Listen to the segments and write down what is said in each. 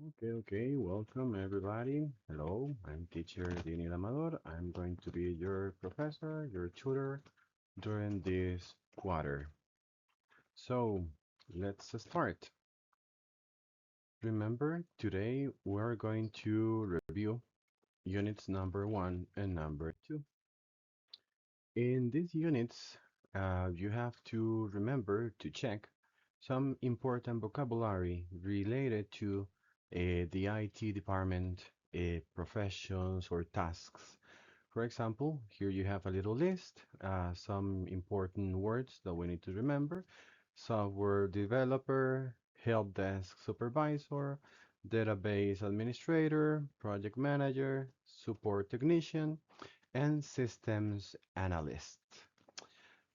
Okay. Welcome everybody. Hello, I'm teacher Daniel Amador. I'm going to be your professor, your tutor during this quarter. So let's start. Remember, today we're going to review units number 1 and number 2. In these units, you have to remember to check some important vocabulary related to the IT department, professions, or tasks. For example, here you have a little list, some important words that we need to remember. Software developer, help desk supervisor, database administrator, project manager, support technician, and systems analyst.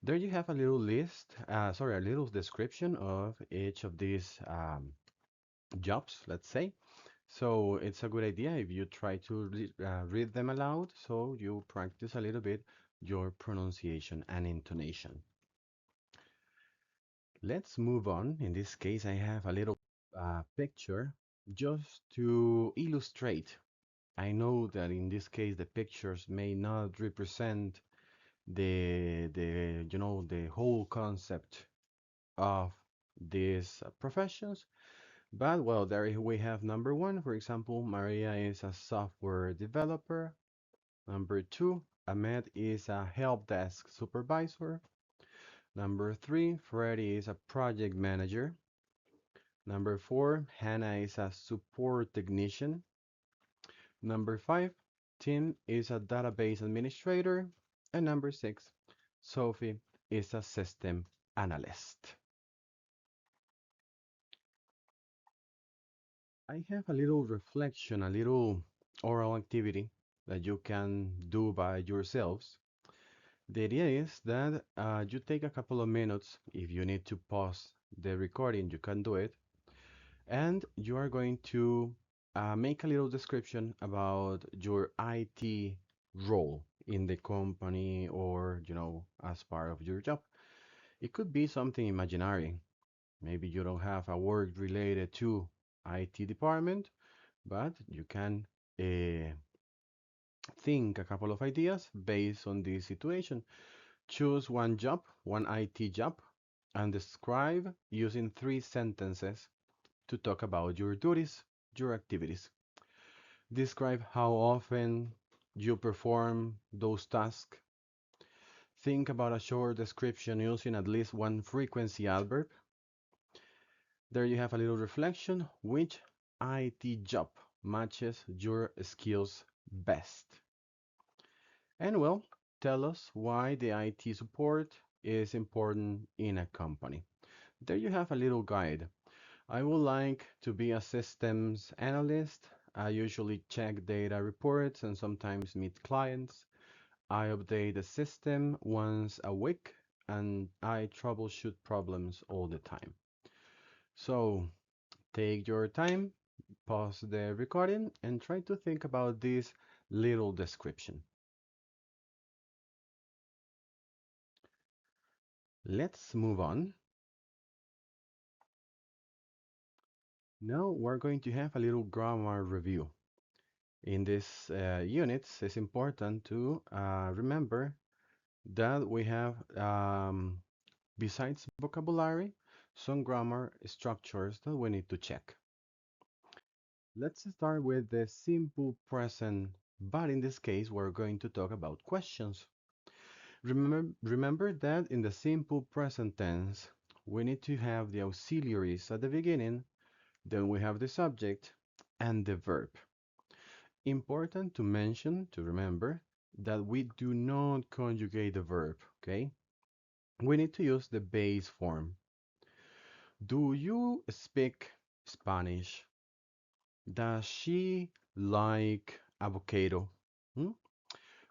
There you have a little list, a little description of each of these jobs, let's say. So it's a good idea if you try to read them aloud so you practice a little bit your pronunciation and intonation. Let's move on. In this case, I have a little picture just to illustrate. I know that in this case the pictures may not represent the whole concept of these professions. But well, there we have number one. For example, Maria is a software developer. Number two, Ahmed is a help desk supervisor. Number three, Freddy is a project manager. Number four, Hannah is a support technician. Number five, Tim is a database administrator. And number six, Sophie is a system analyst. I have a little reflection, a little oral activity that you can do by yourselves. The idea is that you take a couple of minutes. If you need to pause the recording, you can do it. And you are going to make a little description about your IT role in the company or, as part of your job. It could be something imaginary. Maybe you don't have a work related to IT department, but you can uh, think a couple of ideas based on this situation. Choose one job, one IT job, and describe using 3 sentences to talk about your duties, your activities. Describe how often you perform those tasks. Think about a short description using at least one frequency adverb. There you have a little reflection. Which IT job matches your skills best? And well, tell us why the IT support is important in a company. There you have a little guide. I would like to be a systems analyst. I usually check data reports and sometimes meet clients. I update the system once a week and I troubleshoot problems all the time. So take your time, pause the recording, and try to think about this little description. Let's move on. Now we're going to have a little grammar review. In this units, it's important to remember that we have, besides vocabulary, some grammar structures that we need to check. Let's start with the simple present, but in this case, we're going to talk about questions. Remember that in the simple present tense, we need to have the auxiliaries at the beginning, then we have the subject and the verb. Important to mention, to remember, that we do not conjugate the verb, okay? We need to use the base form. Do you speak Spanish? Does she like avocado? Hmm?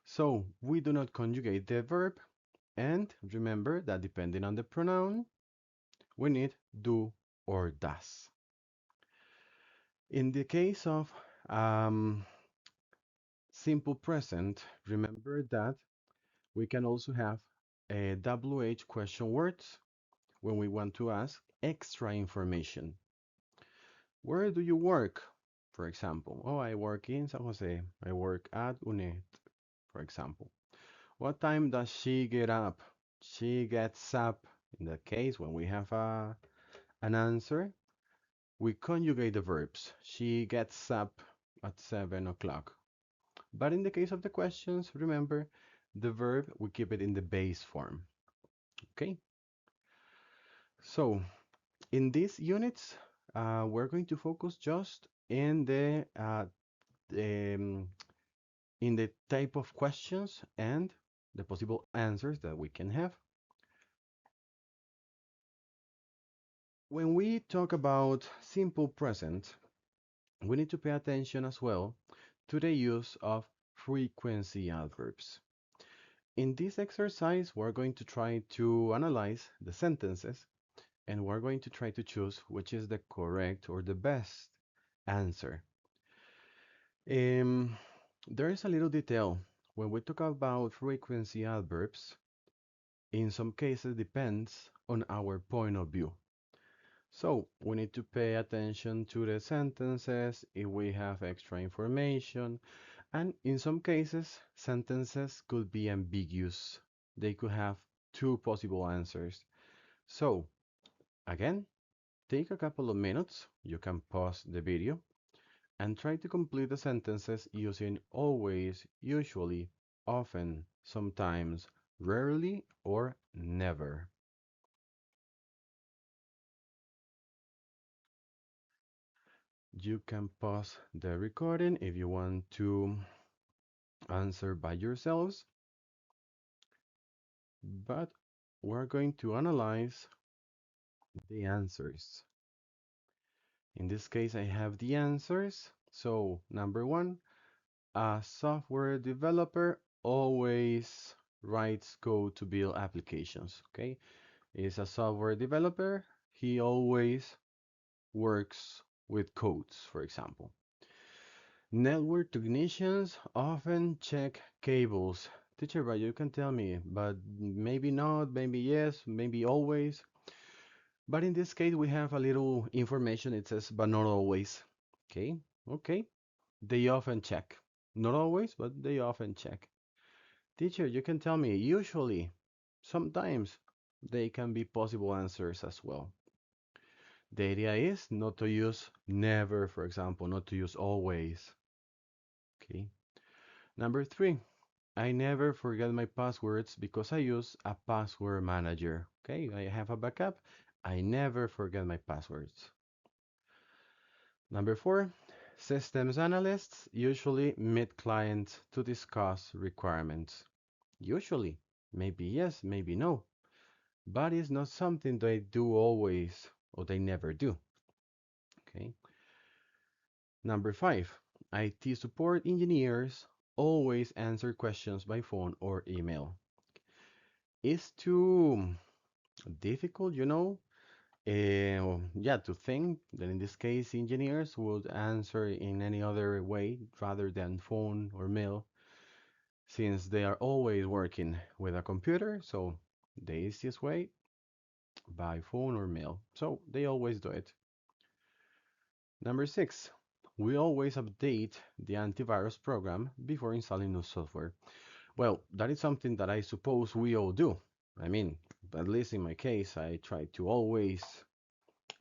So we do not conjugate the verb, and remember that depending on the pronoun, we need do or does. In the case of simple present, remember that we can also have a WH question words when we want to ask extra information. Where do you work? For example, oh, I work in San Jose. I work at UNED, for example. What time does she get up? She gets up. In that case, when we have an answer, we conjugate the verbs. She gets up at 7 o'clock. But in the case of the questions, remember, the verb, we keep it in the base form. Okay? So, in these units, we're going to focus just um, in the type of questions and the possible answers that we can have. When we talk about simple present, we need to pay attention as well to the use of frequency adverbs. In this exercise, we're going to try to analyze the sentences and we're going to try to choose which is the correct or the best answer. There is a little detail. When we talk about frequency adverbs, in some cases depends on our point of view. So we need to pay attention to the sentences if we have extra information. And in some cases, sentences could be ambiguous. They could have two possible answers. So again, take a couple of minutes. You can pause the video and try to complete the sentences using always, usually, often, sometimes, rarely, or never. You can pause the recording if you want to answer by yourselves, but we're going to analyze the answers. In this case, I have the answers. So, number one, a software developer always writes code to build applications. Okay, is a software developer. He always works with codes, for example. Network technicians often check cables. Teacher, but you can tell me, but maybe not, maybe yes, maybe always. But in this case, we have a little information. It says, but not always. Okay, okay. They often check. Not always, but they often check. Teacher, you can tell me, usually, sometimes, they can be possible answers as well. The idea is not to use never, for example, not to use always. Okay. Number three, I never forget my passwords because I use a password manager. Okay, I have a backup. I never forget my passwords. Number four, systems analysts usually meet clients to discuss requirements. Usually, maybe yes, maybe no, but it's not something they do always or they never do. Okay. Number five, IT support engineers always answer questions by phone or email. It's too difficult, yeah, to think that in this case engineers would answer in any other way rather than phone or mail, since they are always working with a computer. So the easiest way by phone or mail. So they always do it. Number six, we always update the antivirus program before installing new software. Well, that is something that I suppose we all do. I mean, at least in my case, I try to always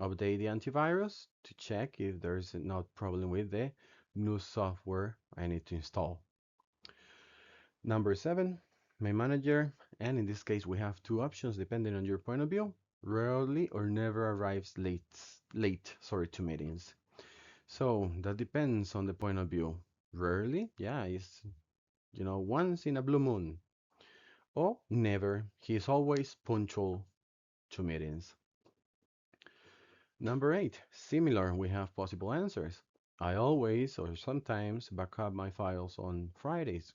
update the antivirus to check if there's not problem with the new software I need to install. Number seven, my manager, and in this case we have two options depending on your point of view, rarely or never arrives late, sorry, to meetings. So that depends on the point of view. Rarely, yeah, it's once in a blue moon. Or never, he's always punctual to meetings. Number eight, similar, we have possible answers. I always or sometimes back up my files on Fridays.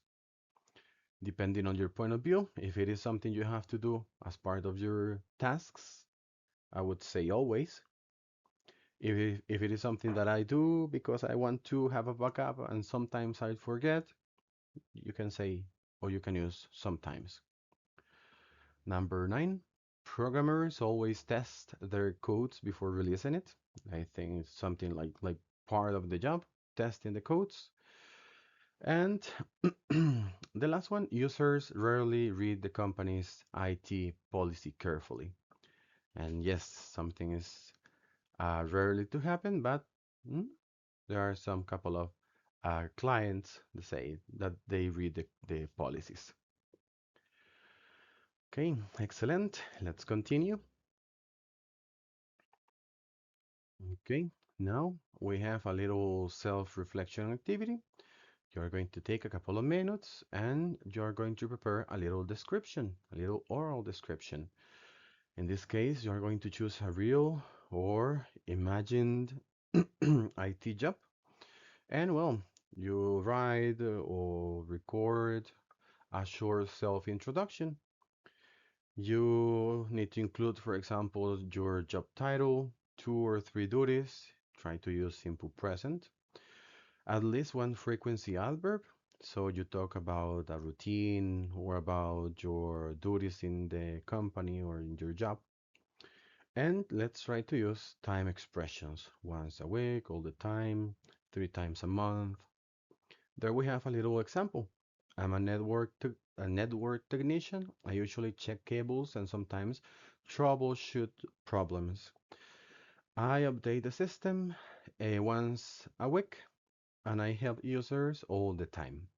Depending on your point of view, if it is something you have to do as part of your tasks, I would say always. If it is something that I do because I want to have a backup and sometimes I forget, you can say, or you can use sometimes. Number nine, programmers always test their codes before releasing it. I think it's something like part of the job. testing the codes. And the last one, users rarely read the company's IT policy carefully. And yes, something is rarely to happen, but mm, there are some couple of clients that say that they read the policies. Okay, excellent. Let's continue. Okay, now we have a little self-reflection activity. You're going to take a couple of minutes and you're going to prepare a little description, a little oral description. In this case, you're going to choose a real or imagined IT job. And well, you write or record a short self-introduction. You need to include, for example, your job title, 2 or 3 duties. Try to use simple present. At least one frequency adverb. So you talk about a routine or about your duties in the company or in your job. And let's try to use time expressions. Once a week, all the time, 3 times a month. There we have a little example. I'm a network technician. I usually check cables and sometimes troubleshoot problems. I update the system once a week and I help users all the time.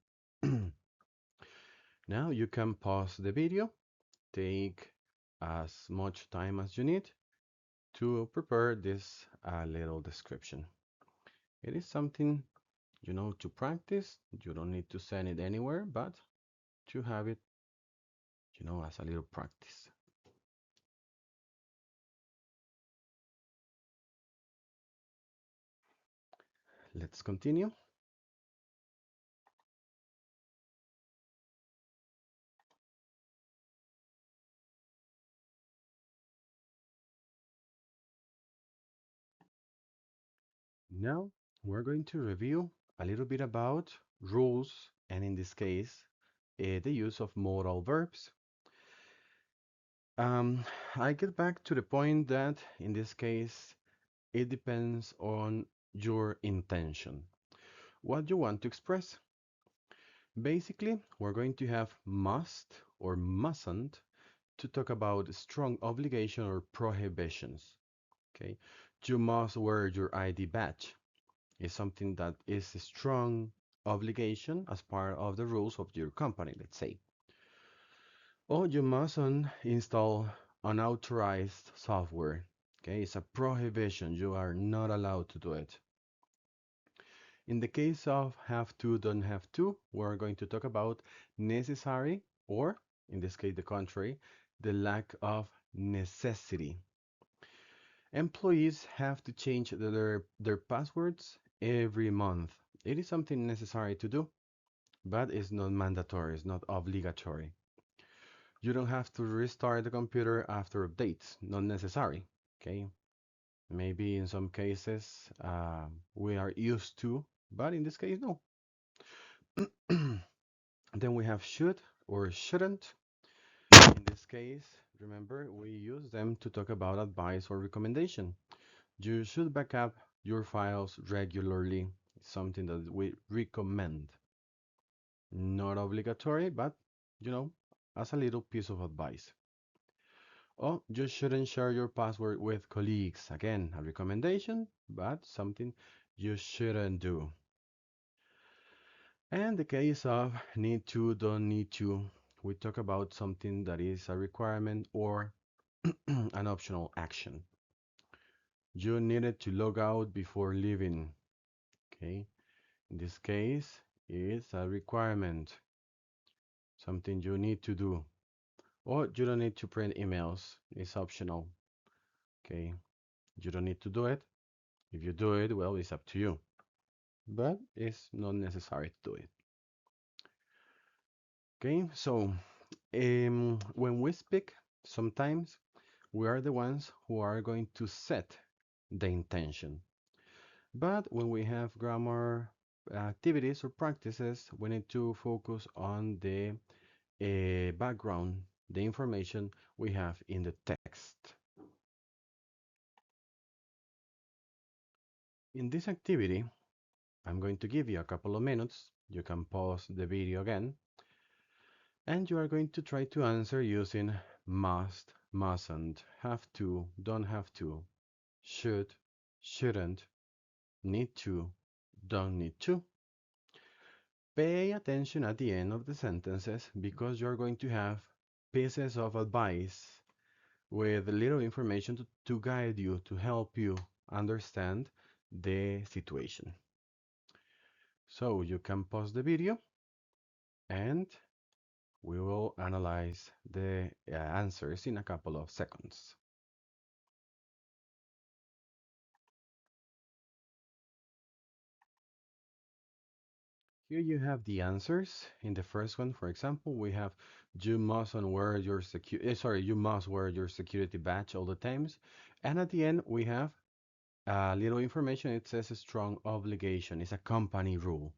Now you can pause the video, take as much time as you need to prepare this little description. It is something, to practice. You don't need to send it anywhere, but to have it, as a little practice. Let's continue. Now we're going to review a little bit about rules, and in this case, the use of modal verbs. I get back to the point that in this case, it depends on your intention, what you want to express. Basically, we're going to have must or mustn't to talk about strong obligation or prohibitions. Okay, you must wear your ID badge. It's something that is a strong obligation as part of the rules of your company, let's say. Or you mustn't install unauthorized software. Okay, it's a prohibition. You are not allowed to do it. In the case of have to, don't have to, we're going to talk about necessary, or in this case, the contrary, the lack of necessity. Employees have to change their passwords every month. It is something necessary to do, but it's not mandatory, it's not obligatory. You don't have to restart the computer after updates, not necessary. Okay, maybe in some cases we are used to, but in this case, no. Then we have should or shouldn't. In this case, remember, we use them to talk about advice or recommendation. You should back up your files regularly. It's something that we recommend. Not obligatory, but as a little piece of advice. Oh, you shouldn't share your password with colleagues. Again, a recommendation, but something you shouldn't do. And the case of need to, don't need to, we talk about something that is a requirement or an optional action. You needed to log out before leaving. Okay, in this case, it's a requirement, something you need to do. Or you don't need to print emails, it's optional. Okay, you don't need to do it. If you do it, well, it's up to you. But it's not necessary to do it. Okay, so when we speak, sometimes we are the ones who are going to set the intention. But when we have grammar activities or practices, we need to focus on the background, the information we have in the text. In this activity, I'm going to give you a couple of minutes. You can pause the video again, and you are going to try to answer using must, mustn't, have to, don't have to, should, shouldn't, need to, don't need to. Pay attention at the end of the sentences because you're going to have pieces of advice with little information to guide you, to help you understand the situation. So you can pause the video and we will analyze the answers in a couple of seconds. Here you have the answers. In the first one, for example, we have you mustn't wear your you must wear your security badge all the times. And at the end, we have a little information. It says a strong obligation. It's a company rule.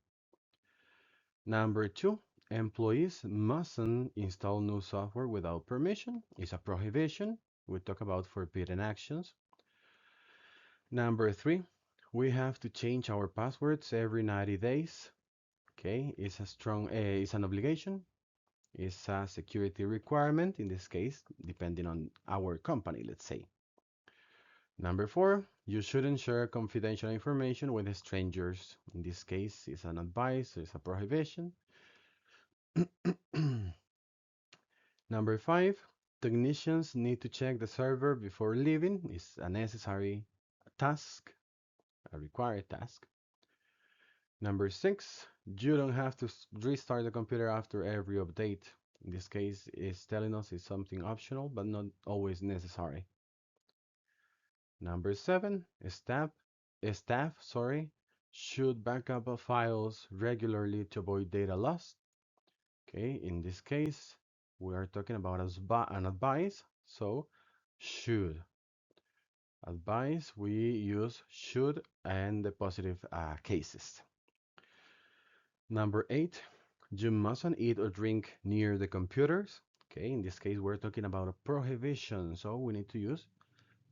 Number two, employees mustn't install new software without permission. It's a prohibition. We talk about forbidden actions. Number three, we have to change our passwords every 90 days. Okay, it's an obligation. It's a security requirement in this case, depending on our company, let's say. Number four, you shouldn't share confidential information with strangers. In this case, it's an advice, it's a prohibition. Number five, technicians need to check the server before leaving. It's a necessary task, a required task. Number six, you don't have to restart the computer after every update. In this case, it's telling us it's something optional, but not always necessary. Number seven, staff, should back up files regularly to avoid data loss. Okay, in this case, we are talking about an advice, so should. Advice, we use should and the positive cases. Number eight, you mustn't eat or drink near the computers. Okay, in this case, we're talking about a prohibition, so we need to use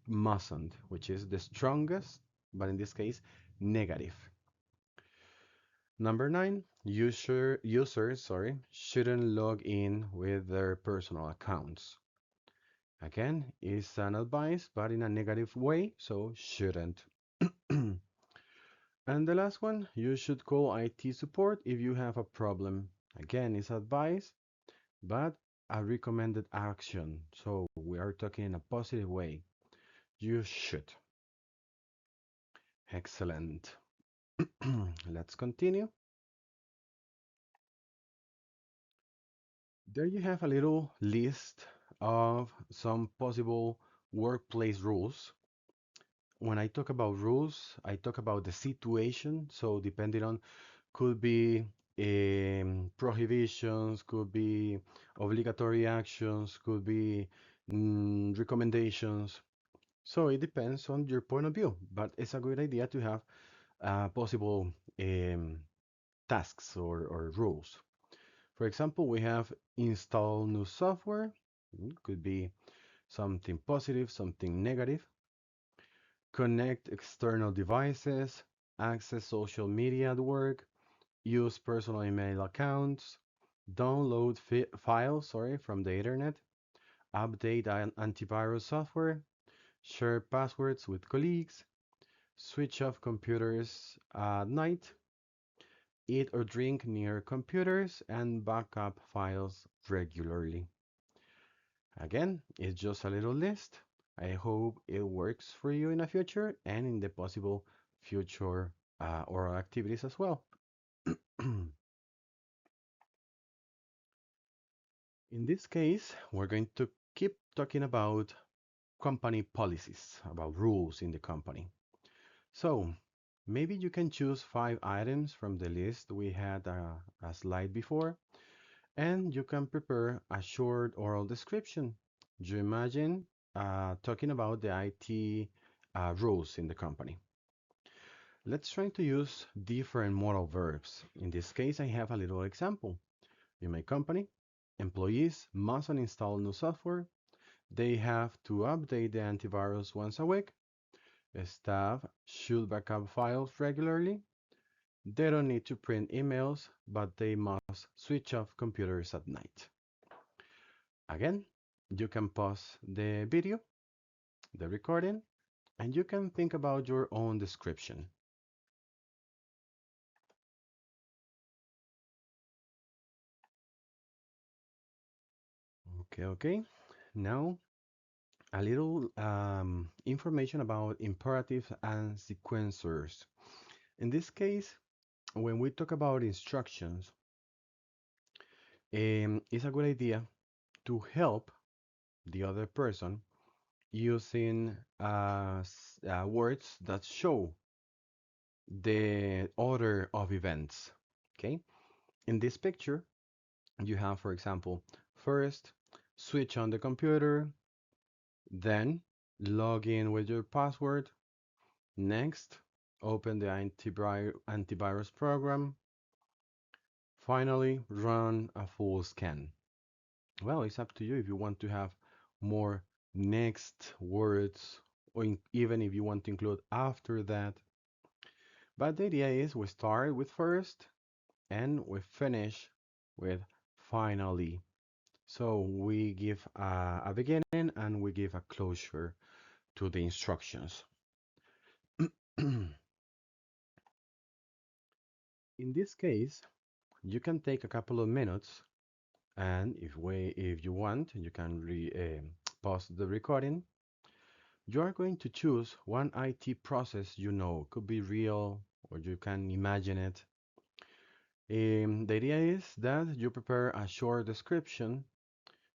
mustn't, which is the strongest, but in this case, negative. Number nine, users shouldn't log in with their personal accounts. Again, it's an advice, but in a negative way, so shouldn't. And the last one, you should call IT support if you have a problem. Again, it's advice, but a recommended action. So we are talking in a positive way. You should. Excellent. Let's continue. There you have a little list of some possible workplace rules. When I talk about rules, I talk about the situation. So depending on, could be prohibitions, could be obligatory actions, could be recommendations. So it depends on your point of view, but it's a good idea to have possible tasks or rules. For example, we have install new software. Could be something positive, something negative. Connect external devices, access social media at work, use personal email accounts, download files, from the internet, update antivirus software, share passwords with colleagues, switch off computers at night, eat or drink near computers, and back up files regularly. Again, it's just a little list. I hope it works for you in the future and in the possible future oral activities as well. In this case, we're going to keep talking about company policies, about rules in the company. So maybe you can choose 5 items from the list we had a slide before, and you can prepare a short oral description. You imagine talking about the IT rules in the company. Let's try to use different modal verbs. In this case, I have a little example. In my company, employees must install new software. They have to update the antivirus once a week. Staff should backup files regularly. They don't need to print emails, but they must switch off computers at night. Again, you can pause the video, the recording, and you can think about your own description. Okay. Now, a little information about imperatives and sequencers. In this case, when we talk about instructions, it's a good idea to help the other person using words that show the order of events. Okay, in this picture, you have, for example, first switch on the computer, then log in with your password, next open the antivirus program, finally run a full scan. Well, it's up to you if you want to have more next words, or even if you want to include after that. But the idea is we start with first and we finish with finally. So we give a beginning and we give a closure to the instructions. In this case, you can take a couple of minutes, and if you want, you can pause the recording. You are going to choose one IT process you know, could be real or you can imagine it. The idea is that you prepare a short description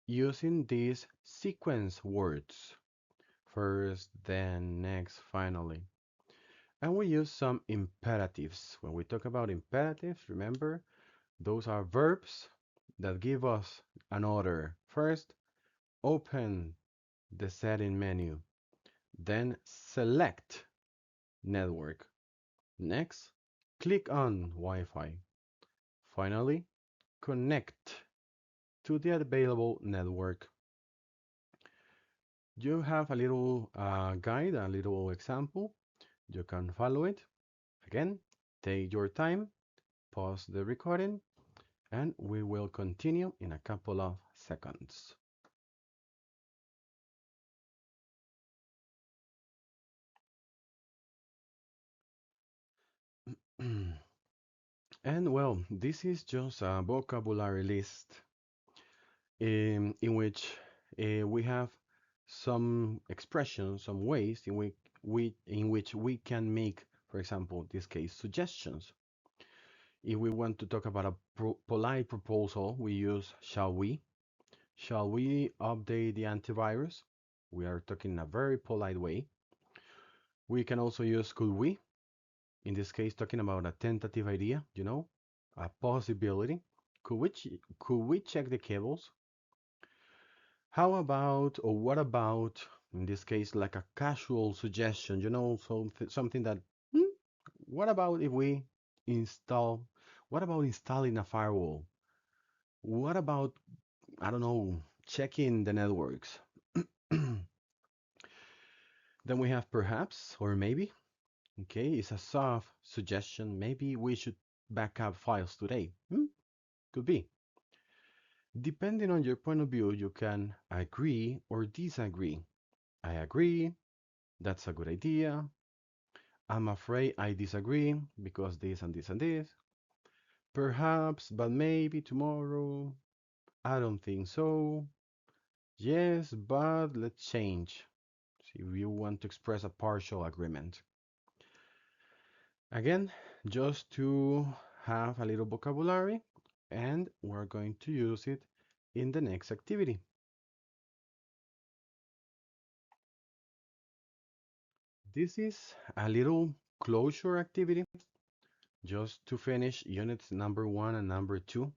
using these sequence words. First, then, next, finally. And we use some imperatives. When we talk about imperatives, remember, those are verbs that give us an order. First, open the setting menu. Then select network. Next, click on Wi-Fi. Finally, connect to the available network. You have a little guide, a little example. You can follow it. Again, take your time, pause the recording, and we will continue in a couple of seconds. And well, this is just a vocabulary list in which we have some expressions, some ways in which we can make, for example, in this case, suggestions. If we want to talk about a polite proposal, we use shall we? Shall we update the antivirus? We are talking in a very polite way. We can also use could we? In this case, talking about a tentative idea, a possibility. Could we check the cables? How about, or what about, in this case, like a casual suggestion, something that, hmm, what about if we install, what about installing a firewall? What about, I don't know, checking the networks? Then we have perhaps or maybe. Okay, it's a soft suggestion. Maybe we should back up files today. Could be. Depending on your point of view, you can agree or disagree. I agree, that's a good idea. I'm afraid I disagree because this and this and this. Perhaps, but maybe tomorrow. I don't think so. Yes, but let's change. See if you want to express a partial agreement. Again, just to have a little vocabulary, and we're going to use it in the next activity. This is a little closure activity just to finish units number 1 and number 2.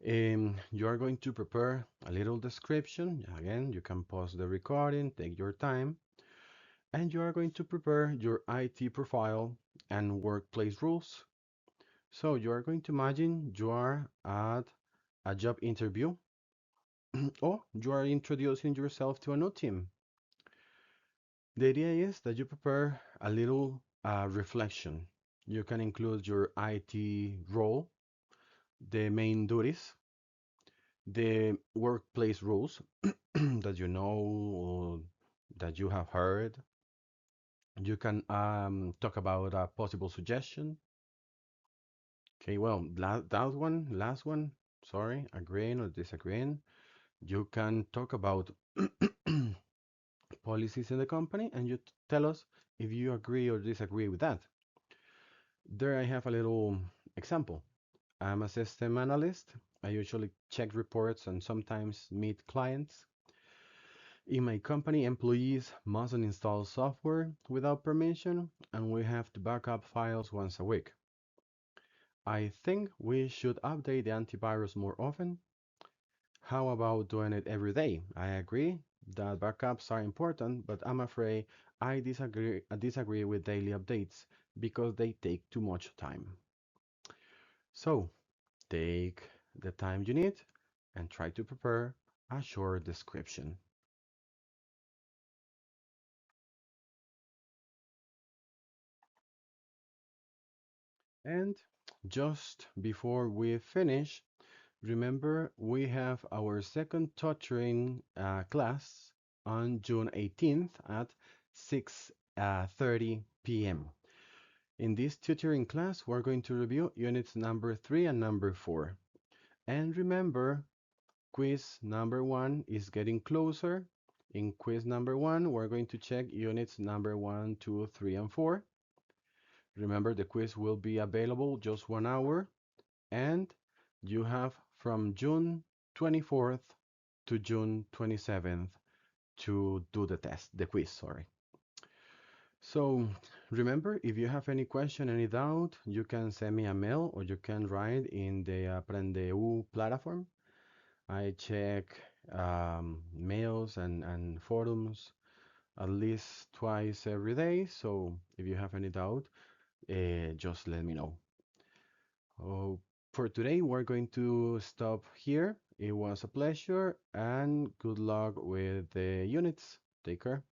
You are going to prepare a little description. Again, you can pause the recording, take your time, and you are going to prepare your IT profile and workplace rules. So you are going to imagine you are at a job interview or you are introducing yourself to a new team. The idea is that you prepare a little reflection. You can include your IT role, the main duties, the workplace rules that you know or that you have heard. You can talk about a possible suggestion. Okay, well, last one, sorry, agreeing or disagreeing. You can talk about policies in the company and you tell us if you agree or disagree with that. There I have a little example. I'm a system analyst. I usually check reports and sometimes meet clients. In my company, employees mustn't install software without permission, and we have to back up files once a week. I think we should update the antivirus more often. How about doing it every day? I agree that backups are important, but I'm afraid I disagree with daily updates because they take too much time. So, take the time you need and try to prepare a short description. And just before we finish, remember we have our second tutoring class on June 18th at 6:30 p.m. In this tutoring class, we're going to review units number 3 and number 4. And remember, quiz number 1 is getting closer. In quiz number 1, we're going to check units number 1, 2, 3, and 4. Remember, the quiz will be available just 1 hour, and you have from June 24th to June 27th to do the test, the quiz, sorry. So remember, if you have any question, any doubt, you can send me a mail or you can write in the Aprendeu platform. I check mails and forums at least twice every day. So if you have any doubt, just let me know. Oh, for today, we're going to stop here. It was a pleasure and good luck with the units. Take care.